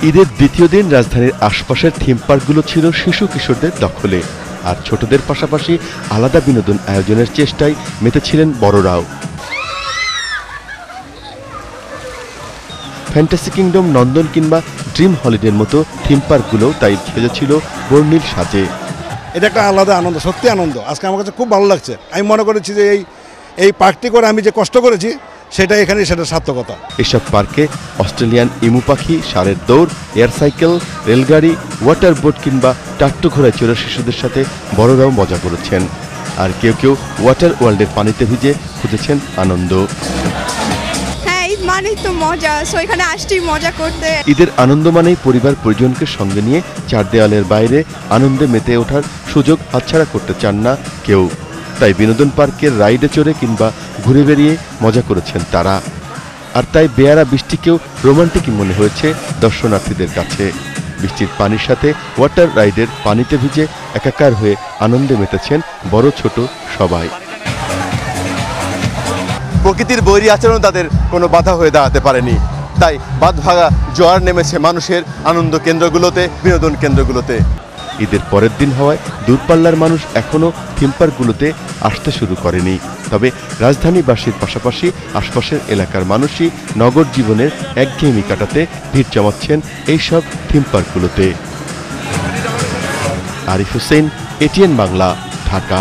ঈদের দ্বিতীয় দিন রাজধানীর আশপাশের থিম পার্কগুলো ছিল শিশু কিশোরদের দখলে, আর ছোটদের পাশাপাশি আলাদা বিনোদন আয়োজনের চেষ্টায় মেতেছিলেন বড়রাও। ফ্যান্টাসি কিংডম, নন্দন কিংবা ড্রিম হলিডের মতো থিম পার্কগুলোও তাই সেজেছিল বর্ণিল সাজে। এটা একটা আলাদা আনন্দ, সত্যি আনন্দ। আজকে আমার কাছে খুব ভালো লাগছে। আমি মনে করেছি যে এই পার্কটি করে আমি যে কষ্ট করেছি সেটা এখানে সেটা সার্থকতা। এসব পার্কে অস্ট্রেলিয়ান ইমু পাখি, ষাঁড়ের দৌড়, এয়ার সাইকেল, রেলগাড়ি, ওয়াটার বোট কিংবা টাট্টু ঘোড়ায় চড়ে শিশুদের সাথে বড়রাও মজা করেছেন। আর কেউ কেউ ওয়াটার ওয়ার্ল্ডের পানিতে ভিজে খুঁজেছেন আনন্দ। মানেই তো মজা, সো এখানে আসতেই মজা করতে। ঈদের আনন্দ মানেই পরিবার পরিজনকে সঙ্গে নিয়ে চার দেওয়ালের বাইরে আনন্দে মেতে ওঠার সুযোগ হাতছাড়া করতে চান না কেউ। তাই বিনোদন পার্কের রাইডে চড়ে কিংবা ঘুরে বেরিয়ে মজা করেছেন তারা। আর তাই বেয়ারা বৃষ্টিকেও রোমান্টিকই মনে হয়েছে দর্শনার্থীদের কাছে। বৃষ্টির পানির সাথে ওয়াটার রাইডের পানিতে ভিজে একাকার হয়ে আনন্দে মেতেছেন বড় ছোট সবাই। প্রকৃতির বৈরী আচরণ তাদের কোনো বাধা হয়ে দাঁড়াতে পারেনি। তাই বাঁধভাঙা জোয়ার নেমেছে মানুষের আনন্দ কেন্দ্রগুলোতে, বিনোদন কেন্দ্রগুলোতে। ঈদের পরের দিন হওয়ায় দূরপাল্লার মানুষ এখনও থিম পার্কগুলোতে আসতে শুরু করেনি। তবে রাজধানীবাসীর পাশাপাশি আশপাশের এলাকার মানুষই নগর জীবনের একঘেয়েমি কাটাতে ভিড় জমাচ্ছেন এইসব থিম পার্কগুলোতে। আরিফ হোসেন, এটিএন বাংলা, ঢাকা।